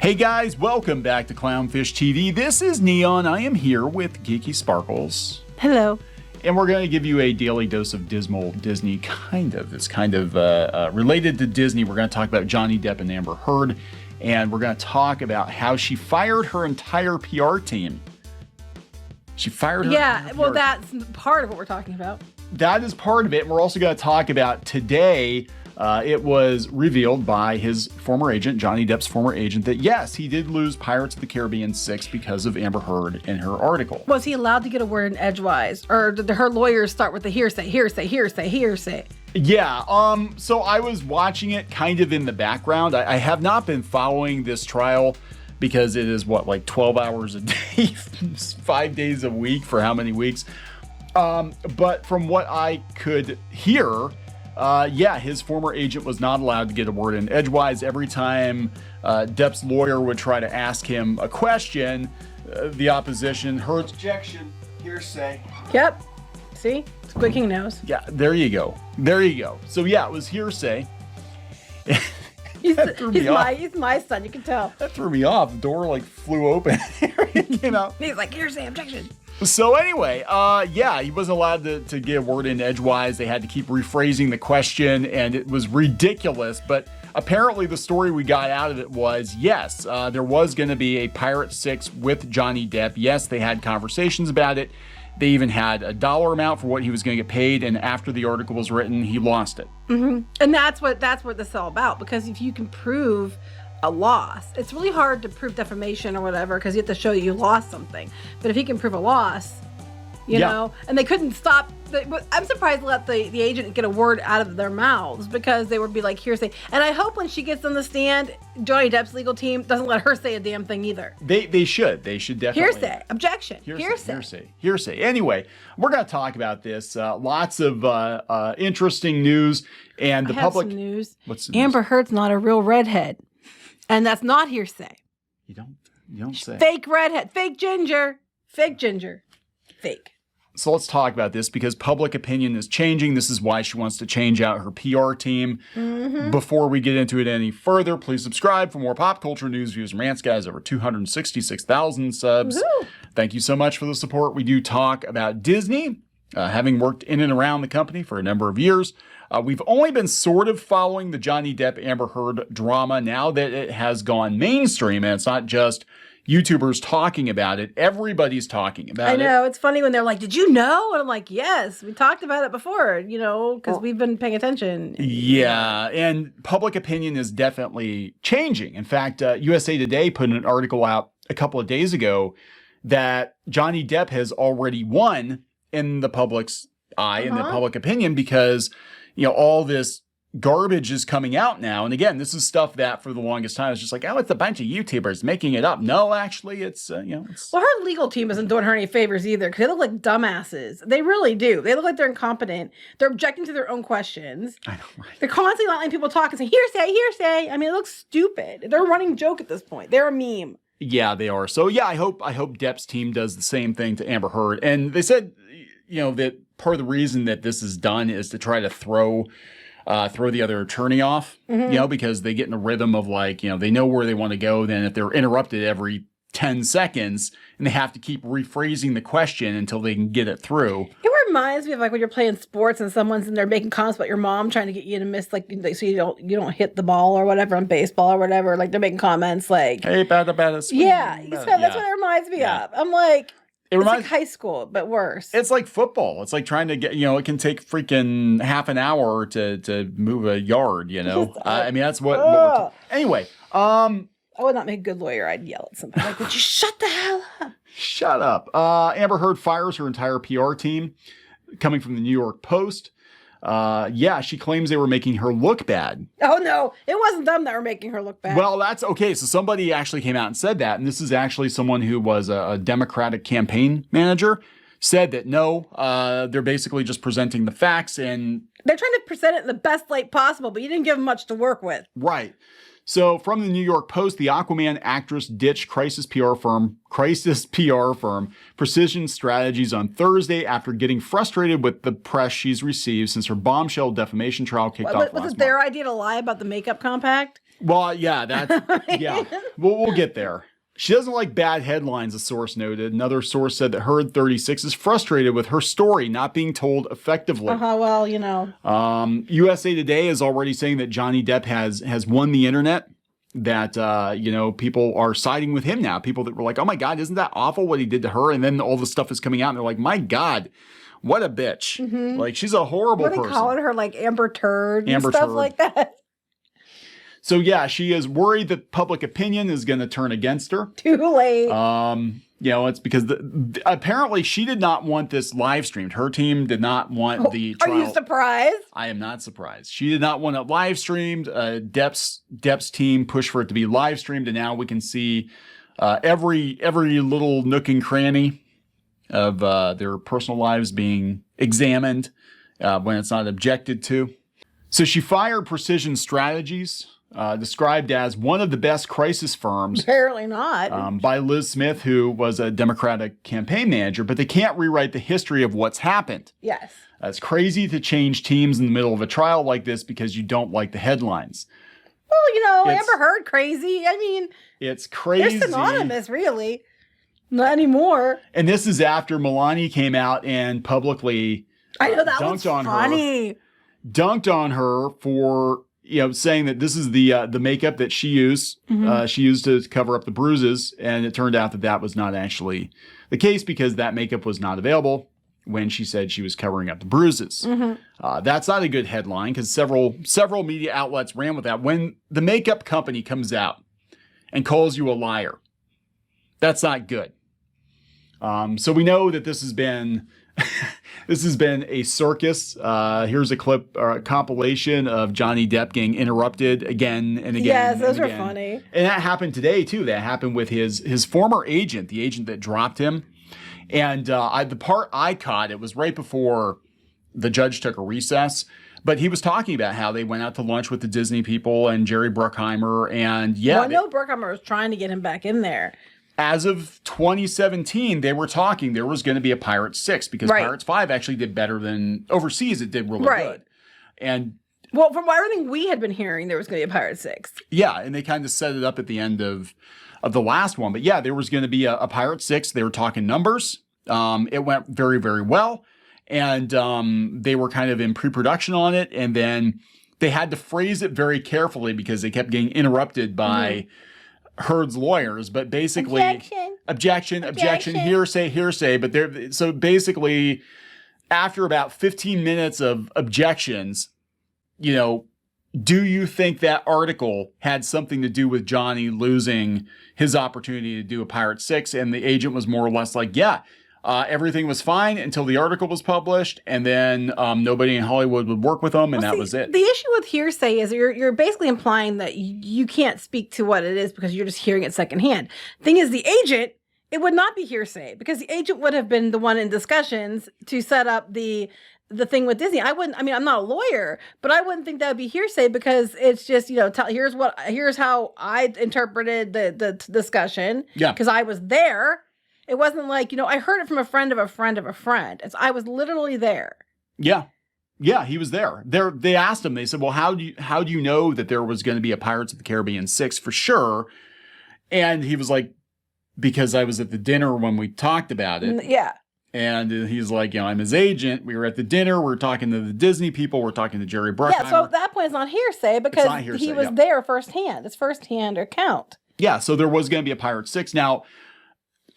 Hey guys, welcome back to Clownfish TV. This is Neon. I am here with Geeky Sparkles. Hello. And we're going to give you a daily dose of dismal Disney, kind of. It's kind of related to Disney. We're going to talk about Johnny Depp and Amber Heard. And we're going to talk about how she fired her entire PR team. She fired her entire well, PR that's part of what we're talking about. That is part of it. And we're also going to talk about today. It was revealed by his former agent, Johnny Depp's former agent, that yes, he did lose Pirates of the Caribbean 6 because of Amber Heard and her article. Was he allowed to get a word in edgewise? Or did her lawyers start with the hearsay? Yeah, so I was watching it kind of in the background. I have not been following this trial because it is, like 12 hours a day, 5 days a week for how many weeks? But from what I could hear, his former agent was not allowed to get a word in edgewise. Every time Depp's lawyer would try to ask him a question, the opposition heard objection, hearsay. Yep. See? Squeaking nose. Yeah, there you go. So yeah, it was hearsay. He's my son, you can tell. That threw me off. The door flew open. Came out. He's like, hearsay, objection. So anyway, he wasn't allowed to get a word in edgewise. They had to keep rephrasing the question, and it was ridiculous. But apparently the story we got out of it was, yes, there was going to be a Pirate 6 with Johnny Depp. Yes, they had conversations about it. They even had a dollar amount for what he was going to get paid, and after the article was written, he lost it. Mm-hmm. And that's what this is all about, because if you can prove a loss, it's really hard to prove defamation or whatever, because you have to show you lost something. But if he can prove a loss, you know, and they couldn't stop. I'm surprised they let the agent get a word out of their mouths, because they would be like hearsay. And I hope when she gets on the stand, Johnny Depp's legal team doesn't let her say a damn thing either. They should definitely. Hearsay, objection, hearsay. Anyway, we're going to talk about this. Lots of interesting news, and the public. Some news. What's the news? Amber Heard's not a real redhead, and that's not hearsay. You don't say. Fake redhead, fake ginger. So let's talk about this, because public opinion is changing. This is why she wants to change out her PR team. Mm-hmm. Before we get into it any further, please subscribe for more pop culture news, views, and rants, guys. Over 266,000 subs. Woo-hoo. Thank you so much for the support. We do talk about Disney, having worked in and around the company for a number of years. We've only been sort of following the Johnny Depp Amber Heard drama now that it has gone mainstream, and it's not just YouTubers talking about it. Everybody's talking about it. I know. It's funny when they're like, did you know? And I'm like, yes, we talked about it before, because we've been paying attention. Yeah, and public opinion is definitely changing. In fact, USA Today put an article out a couple of days ago that Johnny Depp has already won in the public's eye, in the public opinion, because, all this garbage is coming out now. And again, this is stuff that for the longest time is just like, oh, it's a bunch of YouTubers making it up. No, actually, it's. Well, her legal team isn't doing her any favors either, because they look like dumbasses. They really do. They look like they're incompetent. They're objecting to their own questions. I know, right? They're constantly letting people talk and say, hearsay. I mean, it looks stupid. They're a running joke at this point. They're a meme. Yeah, they are. So yeah, I hope Depp's team does the same thing to Amber Heard. And they said, that part of the reason that this is done is to try to throw the other attorney off, because they get in a rhythm of they know where they want to go. Then if they're interrupted every 10 seconds and they have to keep rephrasing the question until they can get it through. It reminds me of when you're playing sports and someone's in there making comments about your mom trying to get you to miss, so you don't hit the ball or whatever on baseball or whatever. They're making comments like, hey, bada. Yeah, that's what it reminds me of. I'm like, it's like high school, but worse. It's like football. It's like trying to get, it can take freaking half an hour to move a yard, I mean, that's what anyway. I would not make a good lawyer. I'd yell at somebody. Like, would you shut the hell up? Shut up. Amber Heard fires her entire PR team, coming from the New York Post. She claims they were making her look bad. Oh, no. It wasn't them that were making her look bad. Well, that's okay. So somebody actually came out and said that. And this is actually someone who was a Democratic campaign manager, said that no, they're basically just presenting the facts. And They're trying to present it in the best light possible, but you didn't give them much to work with. Right. So from the New York Post, the Aquaman actress ditched crisis PR firm Precision Strategies on Thursday after getting frustrated with the press she's received since her bombshell defamation trial kicked off last month. Was it their idea to lie about the makeup compact? Well, yeah, yeah. We'll get there. She doesn't like bad headlines, a source noted. Another source said that Herd 36 is frustrated with her story not being told effectively. Well, you know. USA Today is already saying that Johnny Depp has won the internet, that, people are siding with him now. People that were like, oh my God, isn't that awful what he did to her? And then all the stuff is coming out and they're like, my God, what a bitch. Mm-hmm. Like, she's a horrible person. What are they calling her, like Amber Turd and stuff like that? So yeah, she is worried that public opinion is going to turn against her. Too late. It's because apparently she did not want this live streamed. Her team did not want the trial. Are you surprised? I am not surprised. She did not want it live streamed. Depp's team pushed for it to be live streamed, and now we can see every little nook and cranny of their personal lives being examined when it's not objected to. So she fired Precision Strategies, described as one of the best crisis firms. Apparently not. By Liz Smith, who was a Democratic campaign manager, but they can't rewrite the history of what's happened. Yes. It's crazy to change teams in the middle of a trial like this because you don't like the headlines. Well, Amber Heard crazy. I mean, it's crazy. They're synonymous, really. Not anymore. And this is after Melania came out and publicly dunked on her for saying that this is the makeup that she used. Mm-hmm. She used to cover up the bruises, and it turned out that was not actually the case because that makeup was not available when she said she was covering up the bruises. Mm-hmm. That's not a good headline because several media outlets ran with that. When the makeup company comes out and calls you a liar, that's not good. So we know that this has been a circus. Here's a clip or a compilation of Johnny Depp getting interrupted again and again. Yes, those are funny. And that happened today too. That happened with his former agent, the agent that dropped him. And the part I caught, it was right before the judge took a recess. But he was talking about how they went out to lunch with the Disney people and Jerry Bruckheimer. And I know Bruckheimer was trying to get him back in there. As of 2017, they were talking there was going to be a Pirates 6 because Pirates 5 actually did better than overseas. It did really good. And from everything we had been hearing, there was going to be a Pirates 6. Yeah, and they kind of set it up at the end of the last one. But yeah, there was going to be a Pirates 6. They were talking numbers. It went very, very well. And they were kind of in pre-production on it. And then they had to phrase it very carefully because they kept getting interrupted by Heard's lawyers, but basically objection, hearsay. But so basically, after about 15 minutes of objections, do you think that article had something to do with Johnny losing his opportunity to do a Pirate 6? And the agent was more or less like, yeah. Everything was fine until the article was published, and then nobody in Hollywood would work with them, and that was it. The issue with hearsay is you're basically implying that you can't speak to what it is because you're just hearing it secondhand. Thing is, the agent, it would not be hearsay because the agent would have been the one in discussions to set up the thing with Disney. I'm not a lawyer, but I wouldn't think that would be hearsay because it's just, here's how I interpreted the discussion. Yeah. Because I was there. It wasn't like, I heard it from a friend of a friend of a friend. I was literally there. Yeah. Yeah, he was there. They asked him, they said, well, how do you know that there was going to be a Pirates of the Caribbean 6 for sure? And he was like, because I was at the dinner when we talked about it. Yeah. And he's like, I'm his agent. We were at the dinner. We're talking to the Disney people. We're talking to Jerry Bruckheimer. Yeah, so at that point, it's not hearsay because he was there firsthand. It's firsthand account. Yeah, so there was going to be a Pirates 6. Now,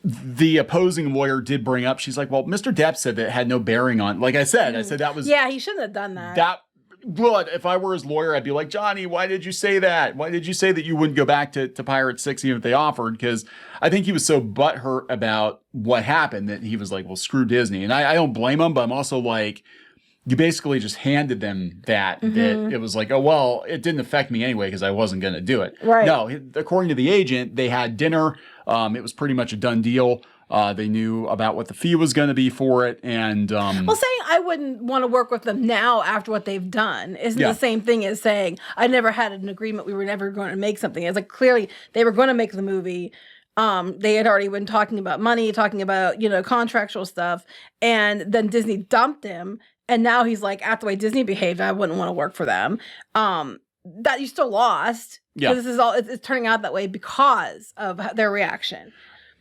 the opposing lawyer did bring up, she's like, well, Mr. Depp said that it had no bearing on, like I said that was... Yeah, he shouldn't have done that. If I were his lawyer, I'd be like, Johnny, why did you say that? Why did you say that you wouldn't go back to Pirates 6 even if they offered? Because I think he was so butthurt about what happened that he was like, well, screw Disney. And I don't blame him, but I'm also like, you basically just handed them that it was like, oh, well, it didn't affect me anyway because I wasn't going to do it. Right. No, according to the agent, they had dinner. It was pretty much a done deal. They knew about what the fee was going to be for it. And well, saying I wouldn't want to work with them now after what they've done isn't the same thing as saying I never had an agreement. We were never going to make something. It's like clearly they were going to make the movie. They had already been talking about money, talking about, contractual stuff. And then Disney dumped him. And now he's like, after the way Disney behaved, I wouldn't want to work for them. That you still lost. Yeah. This is all, it's turning out that way because of their reaction.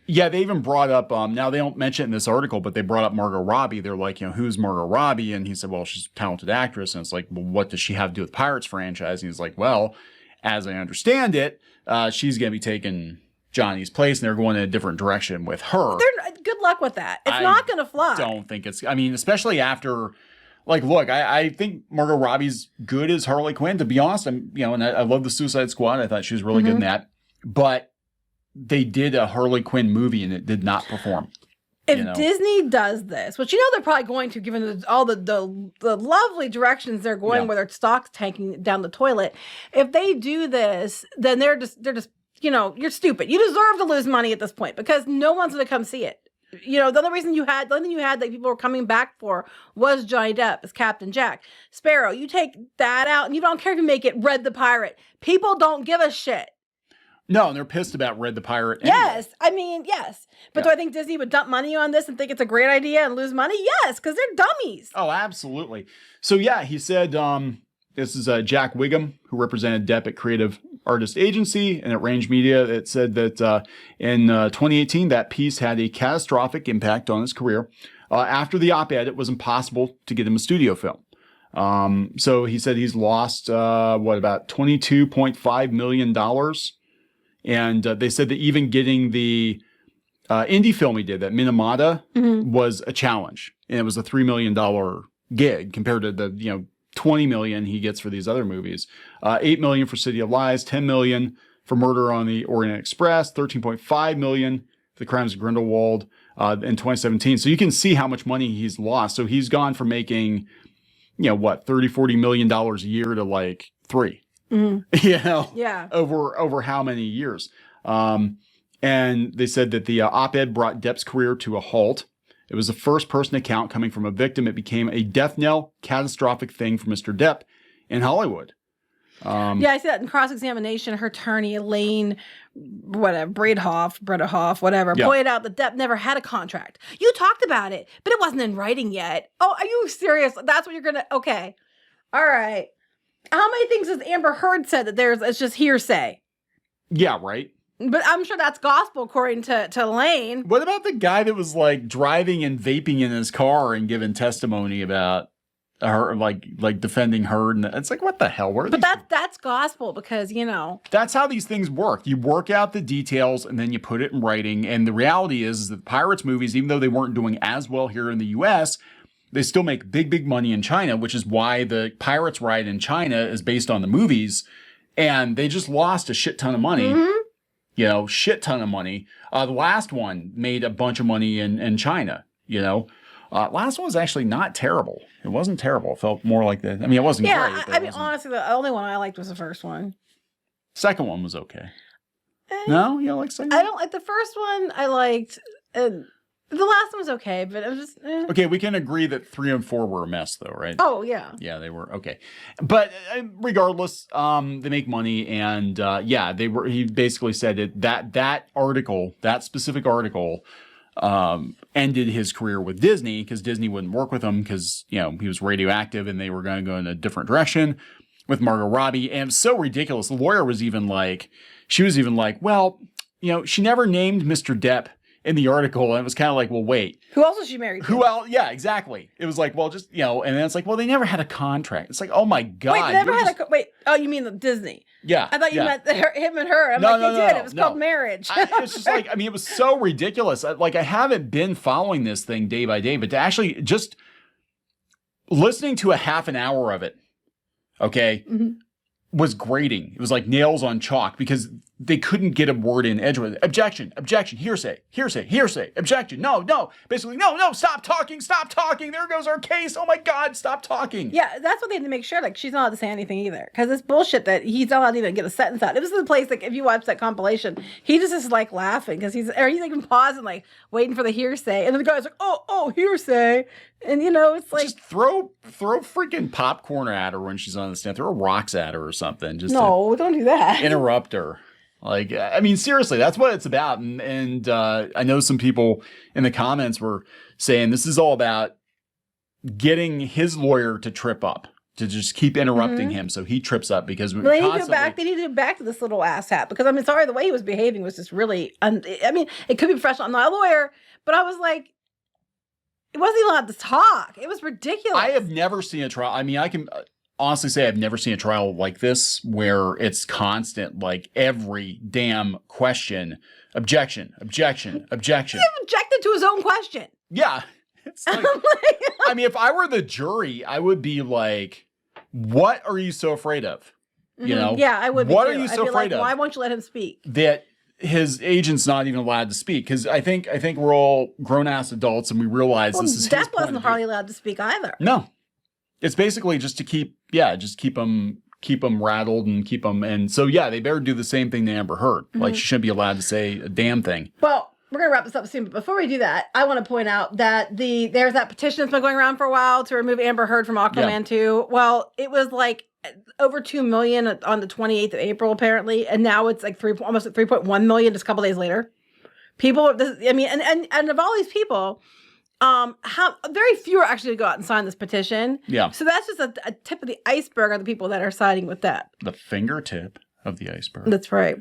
Yeah, they even brought up, now they don't mention it in this article, but they brought up Margot Robbie. They're like, who's Margot Robbie? And he said, well, she's a talented actress. And it's like, well, what does she have to do with Pirates franchise? And he's like, well, as I understand it, she's going to be taking Johnny's place and they're going in a different direction with her. Good luck with that. It's not going to fly. I don't think especially after, look, I think Margot Robbie's good as Harley Quinn, to be honest. And I love the Suicide Squad. I thought she was really good in that. But they did a Harley Quinn movie and it did not perform. If Disney does this, which they're probably going to, given all the lovely directions they're going, where their stock's tanking down the toilet. If they do this, then they're just you're stupid. You deserve to lose money at this point because no one's going to come see it. The only thing you had that people were coming back for was Johnny Depp as Captain Jack Sparrow. You take that out and you don't care if you make it Red the Pirate. People don't give a shit. No, and they're pissed about Red the Pirate anyway. Yes. But do I think Disney would dump money on this and think it's a great idea and lose money? Yes, because they're dummies. Oh, absolutely. So, he said, this is Jack Wiggum, who represented Depp at Creative Artist Agency and at Range Media. It said that in 2018, that piece had a catastrophic impact on his career. After the op-ed, it was impossible to get him a studio film. So he said he's lost, about $22.5 million. And they said that even getting the indie film he did, that Minamata, was a challenge. And it was a $3 million gig compared to the, $20 million he gets for these other movies. $8 million for City of Lies, $10 million for Murder on the Orient Express, $13.5 million for The Crimes of Grindelwald in 2017. So you can see how much money he's lost. So he's gone from making, $30-40 million a year to like $3. Over how many years? And they said that the op-ed brought Depp's career to a halt. It was a first-person account coming from a victim. It became a death knell, catastrophic thing for Mr. Depp in Hollywood. I see that in cross-examination. Her attorney, Elaine, Bredehoff, whatever, pointed out that Depp never had a contract. You talked about it, but it wasn't in writing yet. Oh, are you serious? That's what you're going to... Okay. All right. How many things has Amber Heard said that it's just hearsay? Yeah, right. But I'm sure that's gospel according to Lane. What about the guy that was driving and vaping in his car and giving testimony about her, defending her? And it's like, what the hell? But that's gospel because, That's how these things work. You work out the details and then you put it in writing. And the reality is that Pirates movies, even though they weren't doing as well here in the U.S., they still make big, big money in China, which is why the Pirates ride in China is based on the movies. And they just lost a shit ton of money. Shit ton of money. The last one made a bunch of money in China, Last one was actually not terrible. It wasn't terrible. It felt more like it wasn't great. Honestly, the only one I liked was the first one. Second one was okay. No? You don't like second one? I don't like the first one. I liked... the last one was okay, but it was just... Okay, we can agree that 3 and 4 were a mess, though, right? Oh, yeah. Yeah, they were. Okay. But regardless, they make money, and he basically said that article, that specific article, ended his career with Disney, because Disney wouldn't work with him, because, he was radioactive, and they were going to go in a different direction with Margot Robbie, and it was so ridiculous. The lawyer was even like, well, she never named Mr. Depp in the article, and it was kind of like, well, wait. Who else was she married to? Who else? Yeah, exactly. It was like, well, just, and then it's like, well, they never had a contract. It's like, oh my God. Wait, they never had wait, oh, you mean the Disney? Yeah. I thought you meant him and her. I'm they did. It was called marriage. It's just like, it was so ridiculous. I haven't been following this thing day by day, but to actually just listening to a half an hour of it, okay, was grating. It was like nails on chalk because they couldn't get a word in edgewise. Objection, objection, hearsay, hearsay, hearsay, objection. No, no. Basically, no, no, stop talking, stop talking. There goes our case. Oh my God, stop talking. Yeah, that's what they had to make sure. Like, she's not allowed to say anything either. Because it's bullshit that he's not allowed to even get a sentence out. It was the place, like, if you watch that compilation, he just is like laughing because he's like pausing, like waiting for the hearsay. And then the guy's like, oh, hearsay. And, you know, it's like. Just throw freaking popcorn at her when she's on the stand. Throw rocks at her or something. Just no, don't do that. Interrupt her. Like, I mean, seriously, that's what it's about. And I know some people in the comments were saying this is all about getting his lawyer to trip up, to just keep interrupting him so he trips up because we they need to go back to this little asshat because, I mean, sorry, the way he was behaving was just really, I mean, it could be professional. I'm not a lawyer, but I was like, it wasn't even allowed to talk. It was ridiculous. I have never seen a trial. I mean, I can honestly say I've never seen a trial like this where it's constant, like every damn question, objection, objection, objection. He objected to his own question. Yeah. It's like, I mean, if I were the jury, I would be like, what are you so afraid of? You know? Yeah, I would be What too. are you I'd so be afraid of? Why won't you let him speak? That his agent's not even allowed to speak. Because I think we're all grown-ass adults and we realize this is his Depp point wasn't of view. hardly allowed to speak either. No. It's basically just to keep them rattled and keep them. And so, yeah, they better do the same thing to Amber Heard. Like, she shouldn't be allowed to say a damn thing. Well, we're going to wrap this up soon. But before we do that, I want to point out that there's that petition that's been going around for a while to remove Amber Heard from Aquaman 2. Well, it was like over 2 million on the 28th of April, apparently. And now it's like almost at 3.1 million just a couple days later. People, and of all these people, how very few are actually going to go out and sign this petition. Yeah. So that's just a tip of the iceberg of the people that are siding with that. The fingertip of the iceberg. That's right.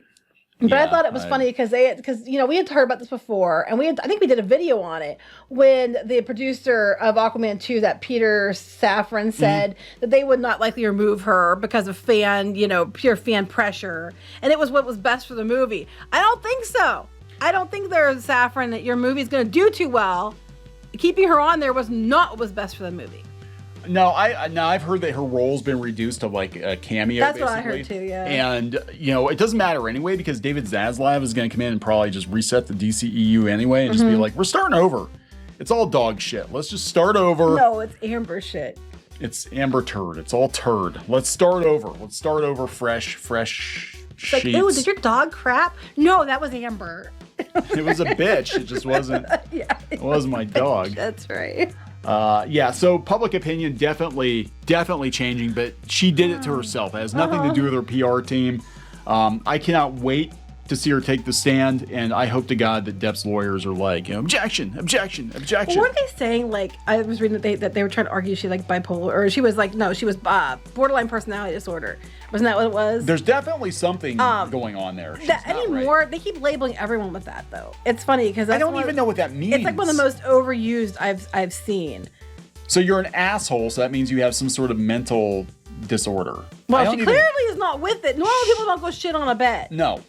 But I thought it was funny because we had heard about this before, and I think we did a video on it when the producer of Aquaman 2, that Peter Safran, said that they would not likely remove her because of pure fan pressure, and it was what was best for the movie. I don't think so. I don't think there's Safran that your movie's going to do too well. Keeping her on there was not what was best for the movie. No, I've heard that her role's been reduced to like a cameo. That's basically. what I heard too. Yeah. And it doesn't matter anyway because David Zaslav is going to come in and probably just reset the DCEU anyway and just be like, we're starting over. It's all dog shit. Let's just start over. No, it's Amber shit. It's Amber turd. It's all turd. Let's start over. Let's start over fresh sheets. Like, ew, did your dog crap? No, that was Amber. It was a bitch. It just wasn't. Yeah, it wasn't my dog. That's right. So public opinion definitely changing, but she did it to herself. It has nothing to do with her PR team. I cannot wait to see her take the stand, and I hope to God that Depp's lawyers are like, objection, objection, objection. Well, weren't they saying, like, I was reading that they were trying to argue she like bipolar, or she was like, no, she was borderline personality disorder. Wasn't that what it was? There's definitely something going on there. They keep labeling everyone with that, though. It's funny because I don't even know what that means. It's like one of the most overused I've seen. So you're an asshole, so that means you have some sort of mental disorder. Well, she clearly is not with it. Normal people don't go shit on a bed. No.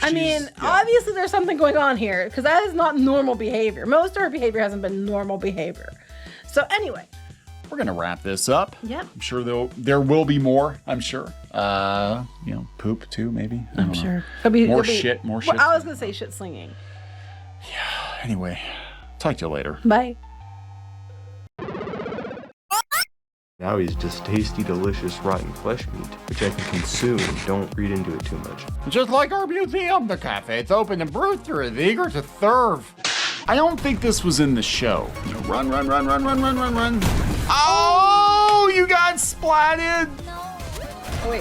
I mean, obviously there's something going on here because that is not normal behavior. Most of her behavior hasn't been normal behavior. So anyway. We're going to wrap this up. Yep. I'm sure there will be more, I'm sure. Poop too, maybe. I'm sure. More shit. Well, I was going to say shit slinging. Yeah. Anyway, talk to you later. Bye. Now he's just tasty, delicious, rotten flesh meat, which I can consume. Don't read into it too much. Just like our museum, the cafe's open and Brewster is eager to serve. I don't think this was in the show. Run. Oh, you got splatted.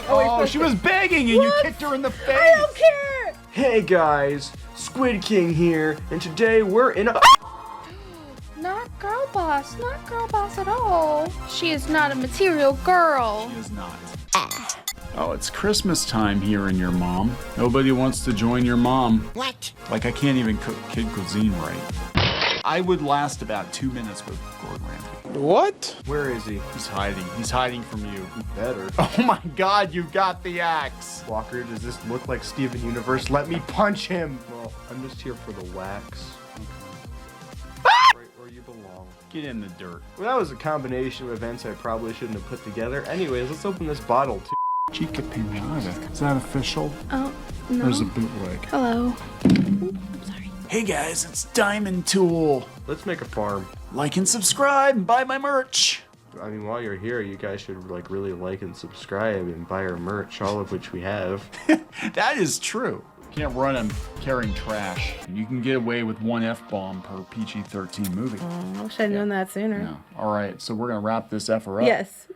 Oh, she was begging and you kicked her in the face. I don't care. Hey guys, Squid King here, and today we're in a... Not girl boss at all. She is not a material girl. She is not. Oh, it's Christmas time here in your mom. Nobody wants to join your mom. What? Like I can't even cook kid cuisine right. I would last about 2 minutes with Gordon Ramsay. What? Where is he? He's hiding. He's hiding from you. He better. Oh my God, you got the axe. Walker, does this look like Steven Universe? Let me punch him. Well, I'm just here for the wax. Right where you belong. Get in the dirt. Well, that was a combination of events I probably shouldn't have put together. Anyways, let's open this bottle too. Chica Pinata. Is that official? Oh, no. There's a bootleg. Hello. I'm sorry. Hey guys, it's Diamond Tool. Let's make a farm. Like and subscribe and buy my merch. I mean, while you're here, you guys should like really like and subscribe and buy our merch, all of which we have. That is true. You can't run them carrying trash. You can get away with one F-bomb per PG-13 movie. I wish I'd known that sooner. Yeah. All right, so we're going to wrap this effer up. Yes.